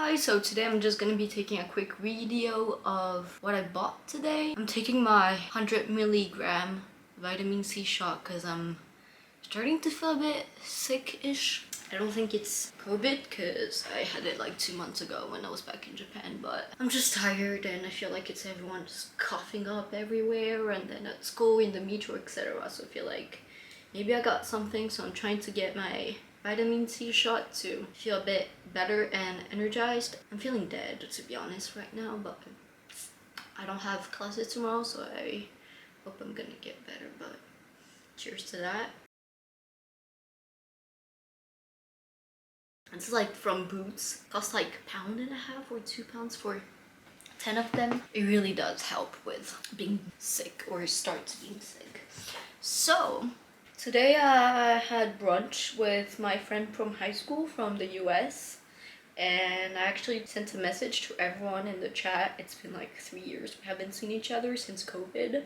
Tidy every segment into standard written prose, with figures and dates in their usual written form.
Hi, so today I'm just gonna be taking a quick video of what I bought today. I'm taking my 100 milligram vitamin C shot because I'm starting to feel a bit sick-ish. I don't think it's COVID because I had it like 2 months ago when I was back in Japan, but I'm just tired and I feel like it's everyone just coughing up everywhere and then at school, in the metro, etc. So I feel like maybe I got something, so I'm trying to get my vitamin C shot to feel a bit better and energized. I'm feeling dead, to be honest, right now, but I don't have classes tomorrow, so I hope I'm gonna get better, but cheers to that. It's like from Boots. Cost like £1.50 or £2 for 10 of them. It really does help with being sick or start being sick. So today I had brunch with my friend from high school from the US, and I actually sent a message to everyone in the chat. It's been like 3 years we haven't seen each other since COVID.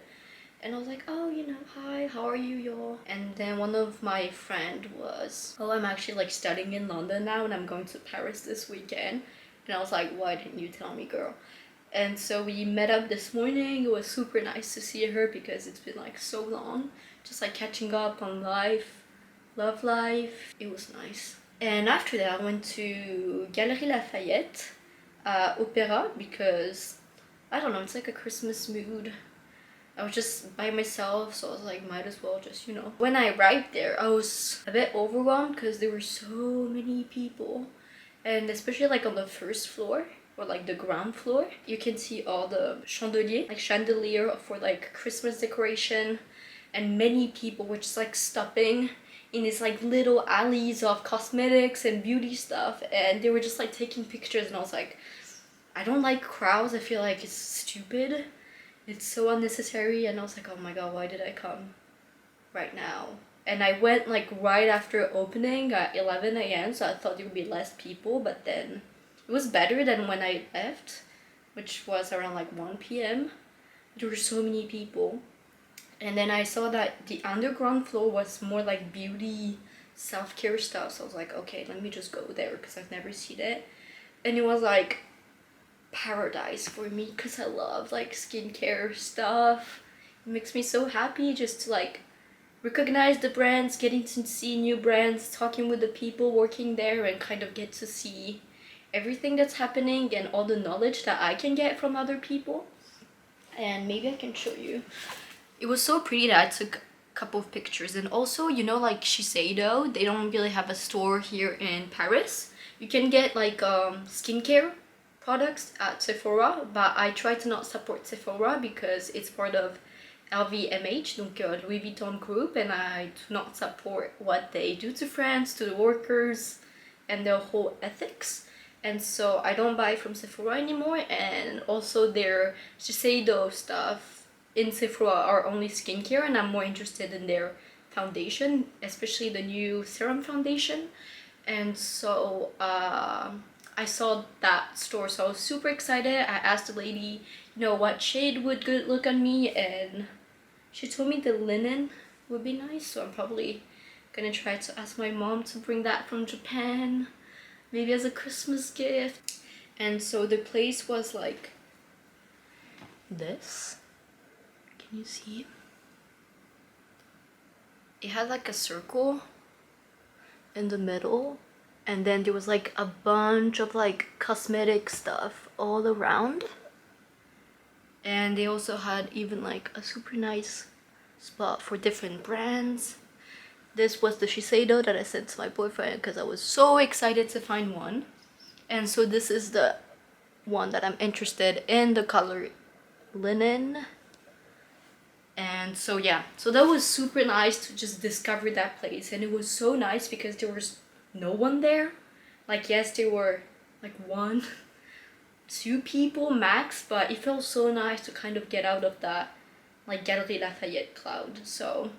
And I was like, oh, hi, how are you, y'all? And then one of my friend was, oh, I'm actually like studying in London now and I'm going to Paris this weekend. And I was like, why didn't you tell me, girl? And so we met up this morning. It was super nice to see her because it's been like so long. Just like catching up on life, love life. It was nice. And after that, I went to Galerie Lafayette, Opera, because, I don't know, it's like a Christmas mood. I was just by myself, so I was like, might as well just, When I arrived there, I was a bit overwhelmed because there were so many people. And especially like on the first floor, or like the ground floor, you can see all the chandelier for like Christmas decoration. And many people were just like stopping in these like little alleys of cosmetics and beauty stuff. And they were just like taking pictures, and I was like, I don't like crowds. I feel like it's stupid. It's so unnecessary, and I was like, oh my god, why did I come right now? And I went like right after opening at 11 a.m, so I thought there would be less people, but then it was better than when I left, which was around like 1 p.m. There were so many people. And then I saw that the underground floor was more like beauty, self-care stuff, so I was like, okay, let me just go there because I've never seen it. And it was like paradise for me because I love like skincare stuff. It makes me so happy just to like recognize the brands, getting to see new brands, talking with the people working there, and kind of get to see everything that's happening and all the knowledge that I can get from other people. And maybe I can show you. It was so pretty that I took a couple of pictures. And also, like Shiseido, they don't really have a store here in Paris. You can get like skincare products at Sephora, but I try to not support Sephora because it's part of LVMH, donc Louis Vuitton group, and I do not support what they do to France, to the workers, and their whole ethics. And so I don't buy from Sephora anymore, and also their Shiseido stuff in Sephora are only skincare, and I'm more interested in their foundation, especially the new serum foundation. And so I saw that store, so I was super excited. I asked the lady, what shade would good look on me, and she told me the linen would be nice, so I'm probably gonna try to ask my mom to bring that from Japan, maybe as a Christmas gift. And so the place was like this. Can you see? It had like a circle in the middle, and then there was like a bunch of like cosmetic stuff all around, and they also had even like a super nice spot for different brands. This was the Shiseido that I sent to my boyfriend because I was so excited to find one. And so this is the one that I'm interested in, the color linen. And so yeah, so that was super nice to just discover that place. And it was so nice because there was no one there. Like, yes, there were like 1, 2 people max, but it felt so nice to kind of get out of that like Galerie Lafayette cloud. So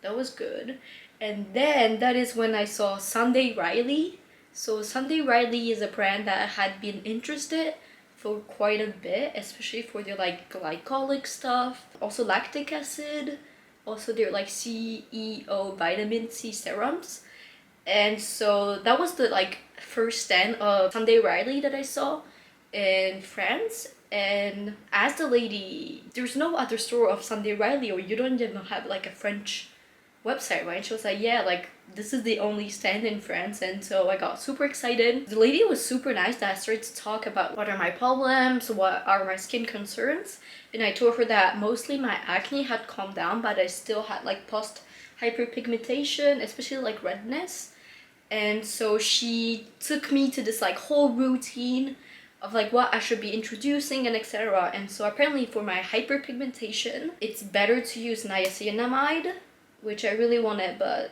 that was good. And then that is when I saw Sunday Riley. So Sunday Riley is a brand that I had been interested for quite a bit, especially for their like glycolic stuff, also lactic acid, also their like CEO vitamin C serums. And so that was the like first stand of Sunday Riley that I saw in France. And as the lady, there's no other store of Sunday Riley, or you don't even have like a French website, right? She was like, yeah, like this is the only stand in France. And so I got super excited. The lady was super nice that I started to talk about what are my problems, what are my skin concerns. And I told her that mostly my acne had calmed down, but I still had like post hyperpigmentation, especially like redness. And so she took me to this like whole routine of like what I should be introducing and etc. And so apparently for my hyperpigmentation, it's better to use niacinamide, which I really wanted, but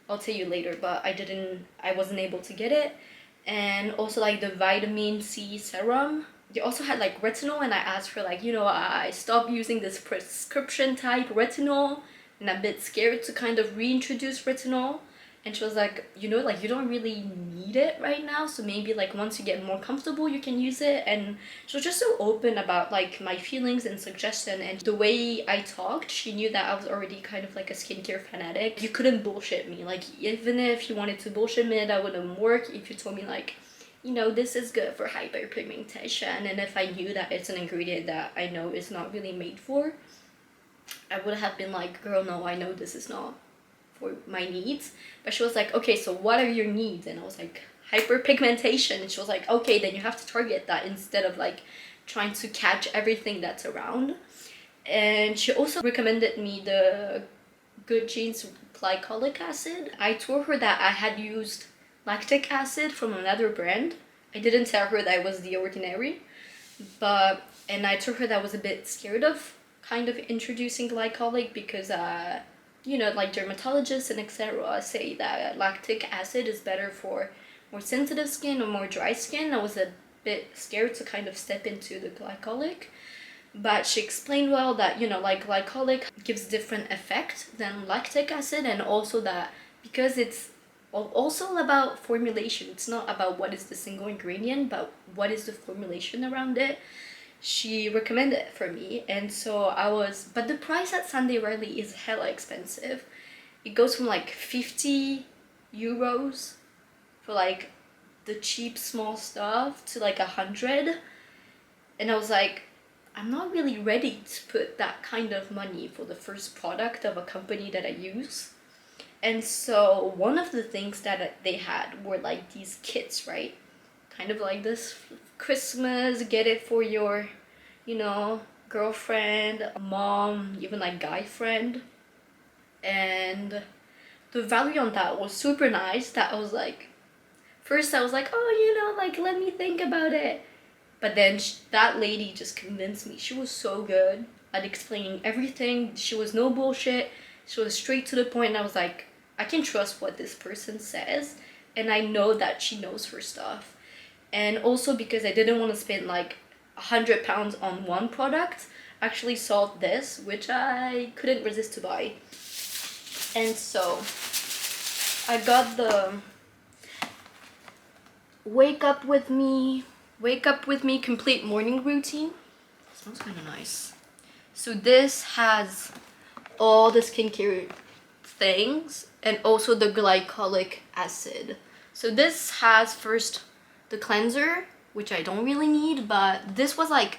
I'll tell you later, but I wasn't able to get it. And also like the vitamin C serum. They also had like retinol, and I asked for like, I stopped using this prescription type retinol and I'm a bit scared to kind of reintroduce retinol. And she was like, like you don't really need it right now, so maybe like once you get more comfortable you can use it. And she was just so open about like my feelings and suggestion, and the way I talked, she knew that I was already kind of like a skincare fanatic. You couldn't bullshit me. Like even if you wanted to bullshit me, that wouldn't work. If you told me like, this is good for hyperpigmentation, and if I knew that it's an ingredient that I know is not really made for, I would have been like, girl, no, I know this is not for my needs. But she was like, okay, so what are your needs? And I was like, hyperpigmentation. And she was like, okay, then you have to target that instead of like trying to catch everything that's around. And she also recommended me the Good Genes glycolic acid. I told her that I had used lactic acid from another brand. I didn't tell her that it was The Ordinary, and I told her that I was a bit scared of kind of introducing glycolic because like dermatologists and etc. say that lactic acid is better for more sensitive skin or more dry skin. I was a bit scared to kind of step into the glycolic, but she explained well that like glycolic gives different effect than lactic acid, and also that because it's also about formulation, it's not about what is the single ingredient but what is the formulation around it. She recommended it for me, and so but the price at Sunday Riley is hella expensive. It goes from like 50 euros for like the cheap small stuff to like 100, and I was like, I'm not really ready to put that kind of money for the first product of a company that I use. And so one of the things that they had were like these kits, right? Kind of like this Christmas, get it for your, girlfriend, mom, even like guy friend. And the value on that was super nice, that I was like, first I was like, oh, like let me think about it. But then that lady just convinced me. She was so good at explaining everything. She was no bullshit. She was straight to the point, and I was like, I can trust what this person says, and I know that she knows her stuff. And also because I didn't want to spend like £100 on one product, I actually saw this, which I couldn't resist to buy. And so I got the Wake Up With Me complete morning routine. It smells kind of nice. So this has all the skincare things and also the glycolic acid. So this has first the cleanser, which I don't really need, but this was like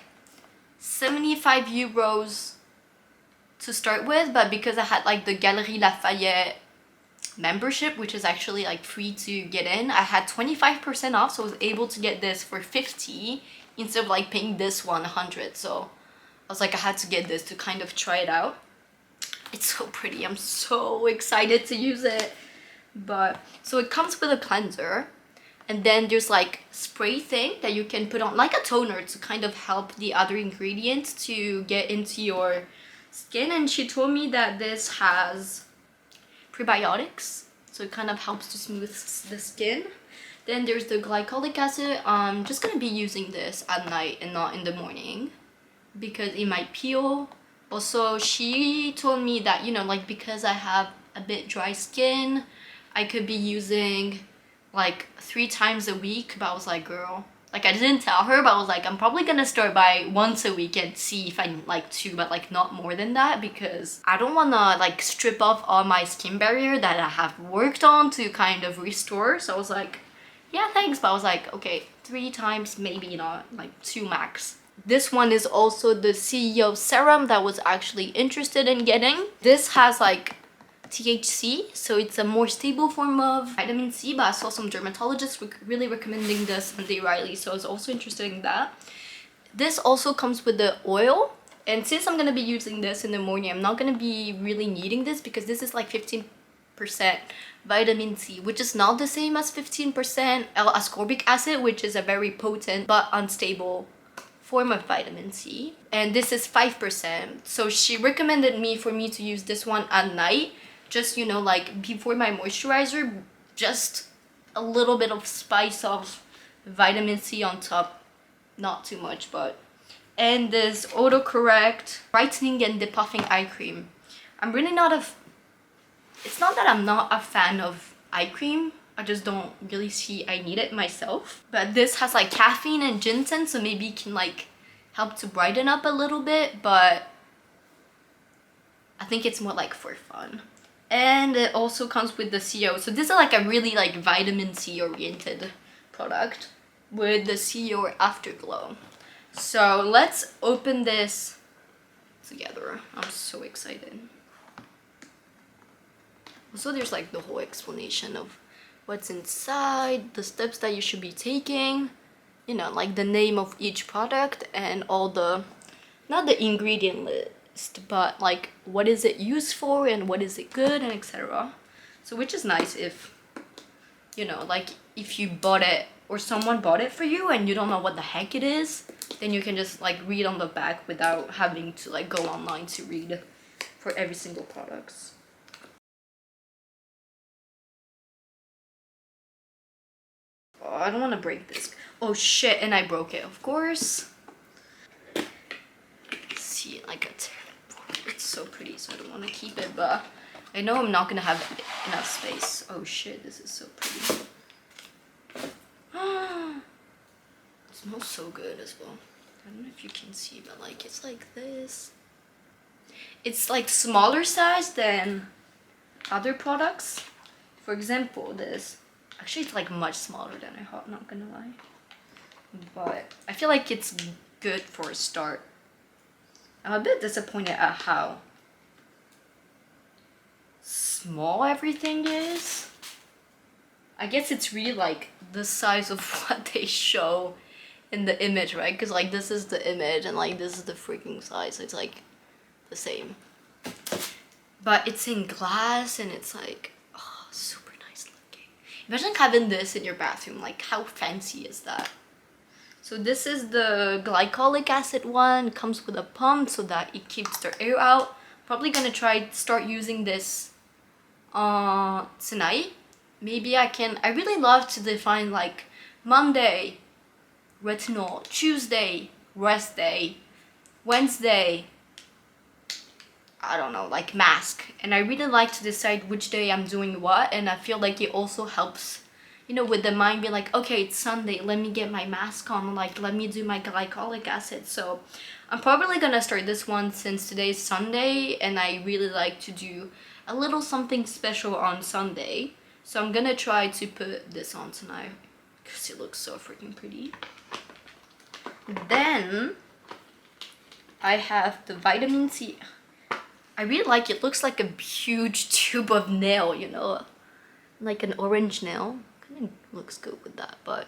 75 euros to start with, but because I had like the Galeries Lafayette membership, which is actually like free to get in, I had 25% off, so I was able to get this for 50 instead of like paying this one 100. So I was like, I had to get this to kind of try it out. It's so pretty. I'm so excited to use it. But so it comes with a cleanser, and then there's like spray thing that you can put on like a toner to kind of help the other ingredients to get into your skin. And she told me that this has prebiotics, so it kind of helps to smooth the skin. Then there's the glycolic acid. I'm just gonna be using this at night and not in the morning because it might peel. Also, she told me that, like because I have a bit dry skin, I could be using like 3 times a week, but I was like, girl, Like I didn't tell her, but I was like, I'm probably gonna start by once a week and see if I need like 2, but like not more than that, because I don't wanna like strip off all my skin barrier that I have worked on to kind of restore. So I was like, yeah, thanks, but I was like, okay, 3 times, maybe not, like 2 max. This one is also the CEO serum that I was actually interested in getting. This has like THC, so it's a more stable form of vitamin C, but I saw some dermatologists really recommending this Sunday Riley, so I was also interested in that. This also comes with the oil, and since I'm gonna be using this in the morning, I'm not gonna be really needing this because this is like 15% vitamin C, which is not the same as 15% L-ascorbic acid, which is a very potent but unstable form of vitamin C. And this is 5%. So she recommended me for me to use this one at night, just, you know, like before my moisturizer, just a little bit of spice of vitamin C on top, not too much, but. And this autocorrect brightening and depuffing eye cream. I'm really not a, it's not that I'm not a fan of eye cream, I just don't really see I need it myself. But this has like caffeine and ginseng, so maybe it can like help to brighten up a little bit, but I think it's more like for fun. And it also comes with the CEO. So this is like a really like vitamin C oriented product with the CEO Afterglow. So let's open this together. I'm so excited. Also, there's like the whole explanation of what's inside, the steps that you should be taking, you know, like the name of each product and all the, not the ingredient list, but like what is it used for and what is it good and etc. So which is nice if, you know, like if you bought it or someone bought it for you and you don't know what the heck it is, then you can just like read on the back without having to like go online to read for every single product. Oh, I don't want to break this. Oh shit, and I broke it, of course. See, like it's so pretty, so I don't want to keep it, but I know I'm not gonna have enough space. Oh shit, this is so pretty. It smells so good as well. I don't know if you can see, but like it's like this. It's like smaller size than other products. For example, this. Actually, it's like much smaller than I thought, not gonna lie. But I feel like it's good for a start. I'm a bit disappointed at how small everything is. I guess it's really like the size of what they show in the image, right? Because like this is the image and like this is the freaking size, so it's like the same. But it's in glass and it's like, oh, super nice looking. Imagine having this in your bathroom, like how fancy is that? So this is the glycolic acid one. It comes with a pump so that it keeps the air out. Probably gonna start using this tonight. Maybe I really love to define like Monday, retinol, Tuesday, rest day, Wednesday, I don't know, like mask. And I really like to decide which day I'm doing what, and I feel like it also helps, you know, with the mind be like, okay, it's Sunday, let me get my mask on, like let me do my glycolic acid. So I'm probably gonna start this one since today's Sunday and I really like to do a little something special on Sunday. So I'm gonna try to put this on tonight because it looks so freaking pretty. Then I have the vitamin C. I really like it. It looks like a huge tube of nail, you know, like an orange nail. Kind of looks good with that, but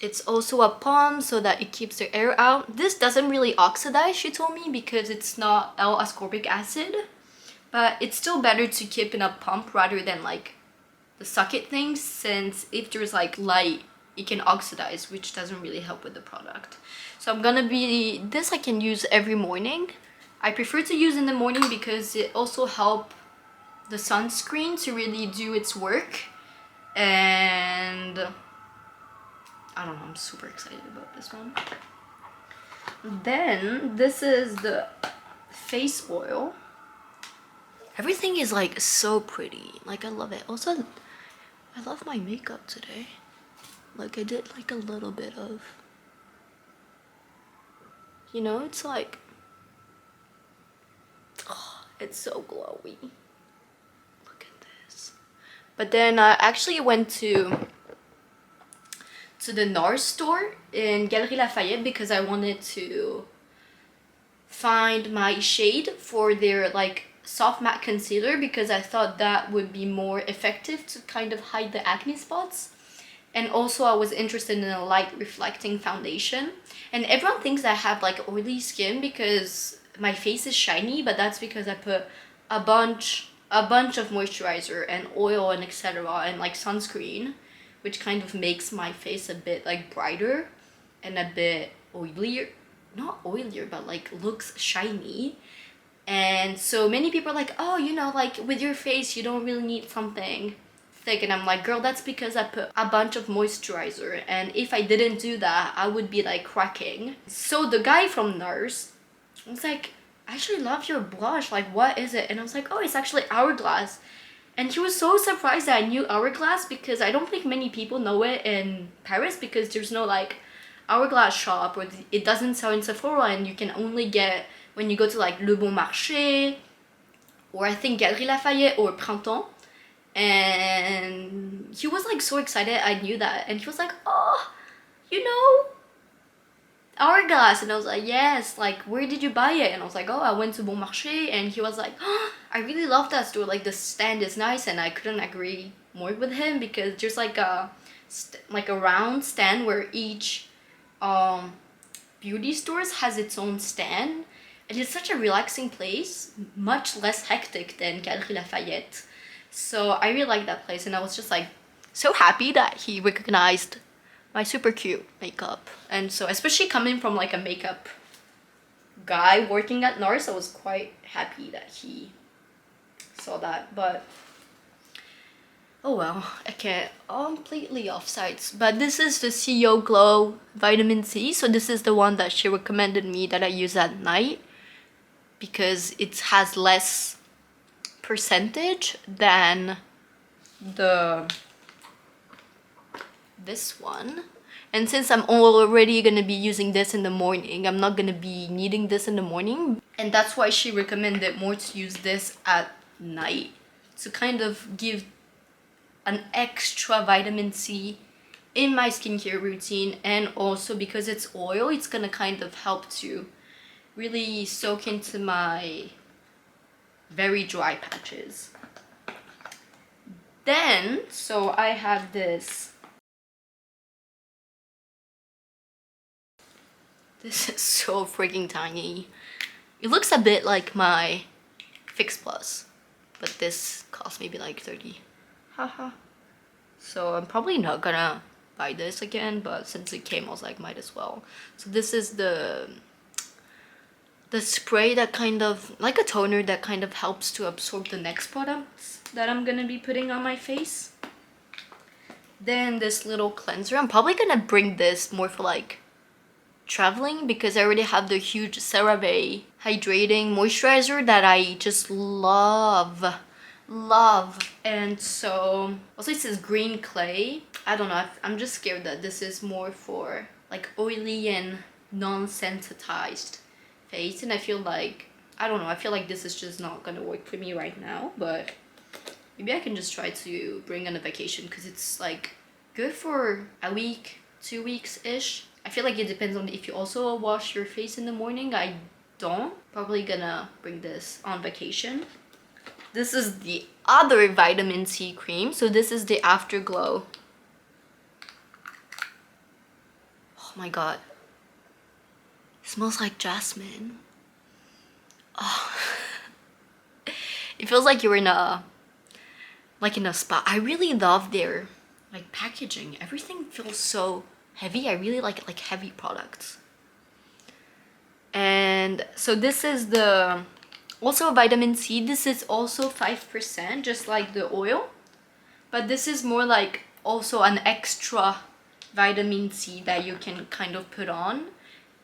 it's also a pump so that it keeps the air out. This doesn't really oxidize, she told me, because it's not L-ascorbic acid, but it's still better to keep in a pump rather than like the suck it things, since if there's like light, it can oxidize, which doesn't really help with the product. So I'm gonna be, this I can use every morning. I prefer to use in the morning because it also helps the sunscreen to really do its work. And I don't know, I'm super excited about this one. Then this is the face oil. Everything is like so pretty, like I love it. Also, I love my makeup today. Like I did like a little bit of, you know, it's like, oh, it's so glowy. Look at this. But then I actually went to the NARS store in Galeries Lafayette because I wanted to find my shade for their like soft matte concealer, because I thought that would be more effective to kind of hide the acne spots. And also I was interested in a light reflecting foundation. And everyone thinks I have like oily skin because my face is shiny, but that's because I put a bunch of moisturizer and oil and etc. and like sunscreen, which kind of makes my face a bit like brighter and a bit oilier. Not oilier, but like looks shiny. And so many people are like, oh, you know, like with your face you don't really need something thick. And I'm like, girl, that's because I put a bunch of moisturizer, and if I didn't do that I would be like cracking. So the guy from NARS was like, I actually love your blush, like what is it? And I was like, oh, it's actually Hourglass. And he was so surprised that I knew Hourglass, because I don't think many people know it in Paris, because there's no like Hourglass shop, or it doesn't sell in Sephora, and you can only get when you go to like Le Bon Marché, or I think Galeries Lafayette or Printemps. And he was like so excited I knew that, and he was like, oh, you know Hourglass. And I was like, yes, like where did you buy it? And I was like, oh, I went to Bon Marché. And he was like, oh, I really love that store, like the stand is nice. And I couldn't agree more with him, because there's like a round stand where each beauty stores has its own stand, and it's such a relaxing place, much less hectic than Galeries Lafayette. So I really like that place, and I was just like so happy that he recognized my super cute makeup. And so, especially coming from like a makeup guy working at NARS, I was quite happy that he saw that. But oh well, okay, completely off sites. But this is the CEO Glow Vitamin C. So this is the one that she recommended me that I use at night, because it has less percentage than this one. And since I'm already gonna be using this in the morning, I'm not gonna be needing this in the morning. And that's why she recommended more to use this at night, to kind of give an extra vitamin C in my skincare routine. And also because it's oil, it's gonna kind of help to really soak into my very dry patches. Then, so I have this. This is so freaking tiny. It looks a bit like my Fix Plus, but this cost maybe like 30. Haha. So I'm probably not gonna buy this again, but since it came, I was like, might as well. So this is the spray that kind of, like a toner that kind of helps to absorb the next products that I'm gonna be putting on my face. Then this little cleanser. I'm probably gonna bring this more for like traveling, because I already have the huge CeraVe hydrating moisturizer that I just love. And so also it says green clay. I don't know, I'm just scared that this is more for like oily and non-sensitized face, and I feel like, I don't know, I feel like this is just not gonna work for me right now. But maybe I can just try to bring on a vacation, because it's like good for a week, 2 weeks ish. I feel like it depends on if you also wash your face in the morning. I don't. Probably gonna bring this on vacation. This is the other vitamin C cream. So this is the Afterglow. Oh my god. It smells like jasmine. Oh. It feels like you're in a spa. I really love their like packaging. Everything feels so heavy. I really like heavy products. And so this is the also vitamin C. This is also 5%, just like the oil, but this is more like also an extra vitamin C that you can kind of put on.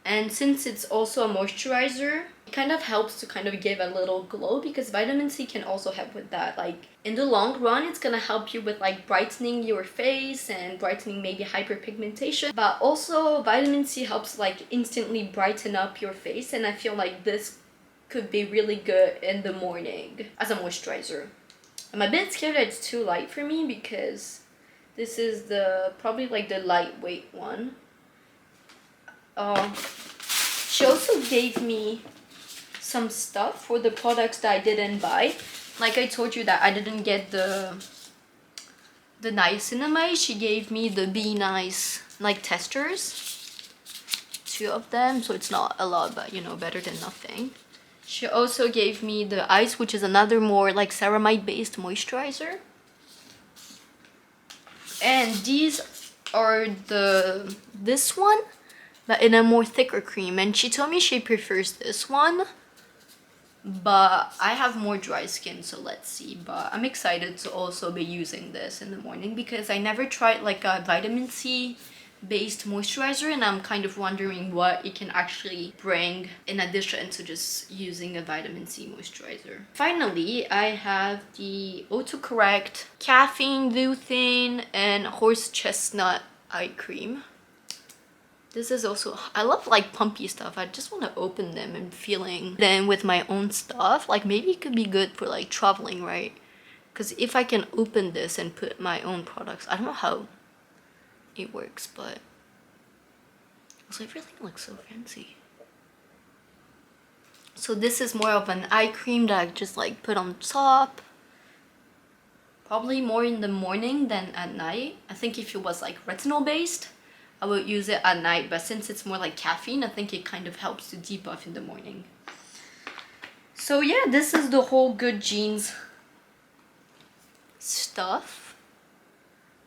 And since it's also a moisturizer, it kind of helps to kind of give a little glow, because vitamin C can also help with that. Like in the long run, it's gonna help you with like brightening your face and brightening maybe hyperpigmentation. But also vitamin C helps like instantly brighten up your face, and I feel like this could be really good in the morning as a moisturizer. I'm a bit scared that it's too light for me, because this is the probably like the lightweight one. She also gave me some stuff for the products that I didn't buy. Like I told you that I didn't get the niacinamide. She gave me the Be Nice like testers, 2 of them, so it's not a lot, but you know, better than nothing. She also gave me the Ice, which is another more like ceramide based moisturizer. And these are this one, but in a more thicker cream, and she told me she prefers this one, but I have more dry skin, so let's see. But I'm excited to also be using this in the morning, because I never tried like a vitamin C based moisturizer, and I'm kind of wondering what it can actually bring in addition to just using a vitamin C moisturizer. Finally, I have the Autocorrect Caffeine, Lutein, and Horse Chestnut Eye Cream. This is also, I love like pumpy stuff. I just want to open them and feeling them with my own stuff. Like maybe it could be good for like traveling, right? Because if I can open this and put my own products, I don't know how it works, but also everything looks so fancy. So this is more of an eye cream that I just like put on top. Probably more in the morning than at night. I think if it was like retinol based, I would use it at night, but since it's more like caffeine, I think it kind of helps to debuff in the morning. So yeah, this is the whole Good Genes stuff.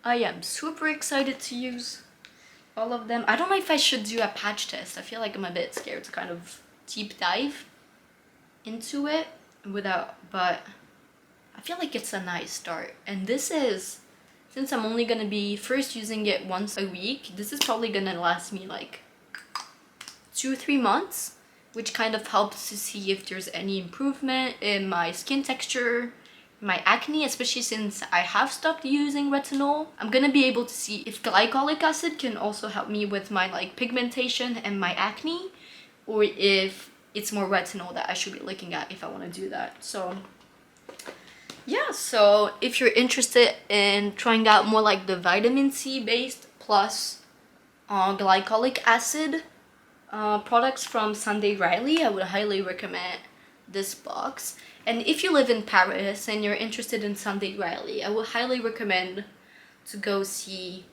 I am super excited to use all of them. I don't know if I should do a patch test. I feel like I'm a bit scared to kind of deep dive into it without, but I feel like it's a nice start. And this is, since I'm only gonna be first using it once a week, this is probably gonna last me like 2-3 months, which kind of helps to see if there's any improvement in my skin texture, my acne, especially since I have stopped using retinol. I'm gonna be able to see if glycolic acid can also help me with my like pigmentation and my acne, or if it's more retinol that I should be looking at if I want to do that. So yeah, so if you're interested in trying out more like the vitamin C based plus glycolic acid products from Sunday Riley, I would highly recommend this box. And if you live in Paris and you're interested in Sunday Riley, I would highly recommend to go see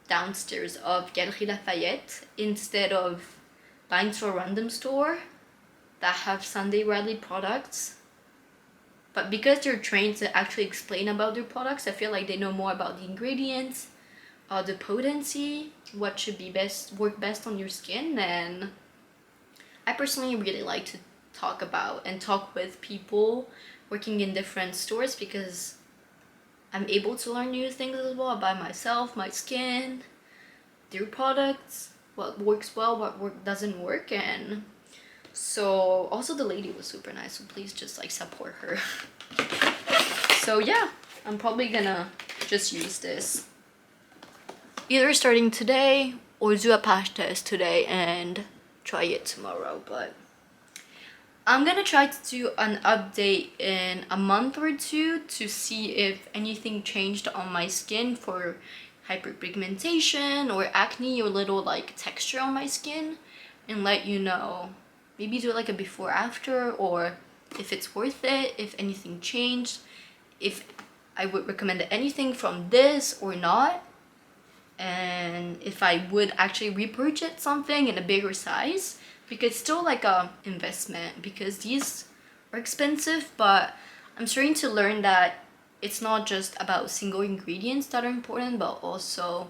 downstairs of Galeries Lafayette instead of buying to a random store that have Sunday Riley products. But because they're trained to actually explain about their products, I feel like they know more about the ingredients, the potency, what should be work best on your skin. And I personally really like to talk with people working in different stores, because I'm able to learn new things as well about myself, my skin, their products, what works well, what doesn't work. And so also the lady was super nice, so please just like support her. So yeah, I'm probably gonna just use this either starting today or do a patch test today and try it tomorrow. But I'm gonna try to do an update in a month or 2 to see if anything changed on my skin for hyperpigmentation or acne or little like texture on my skin, and let you know. Maybe do like a before after, or if it's worth it, if anything changed, if I would recommend anything from this or not, and if I would actually repurchase something in a bigger size, because it's still like a investment, because these are expensive. But I'm starting to learn that it's not just about single ingredients that are important, but also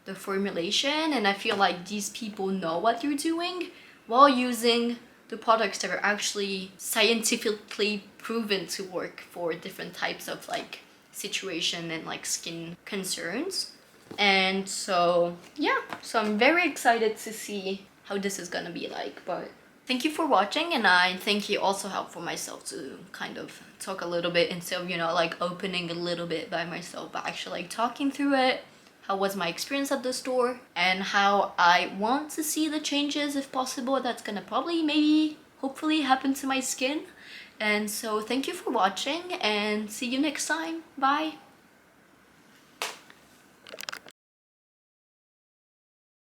the formulation. And I feel like these people know what they're doing while using the products that are actually scientifically proven to work for different types of like situation and like skin concerns. And so yeah, so I'm very excited to see how this is gonna be like. But thank you for watching, and I think it also helped for myself to kind of talk a little bit instead of, you know, like opening a little bit by myself, but actually like talking through it. How was my experience at the store, and how I want to see the changes if possible that's gonna probably maybe hopefully happen to my skin. And so thank you for watching, and see you next time. Bye.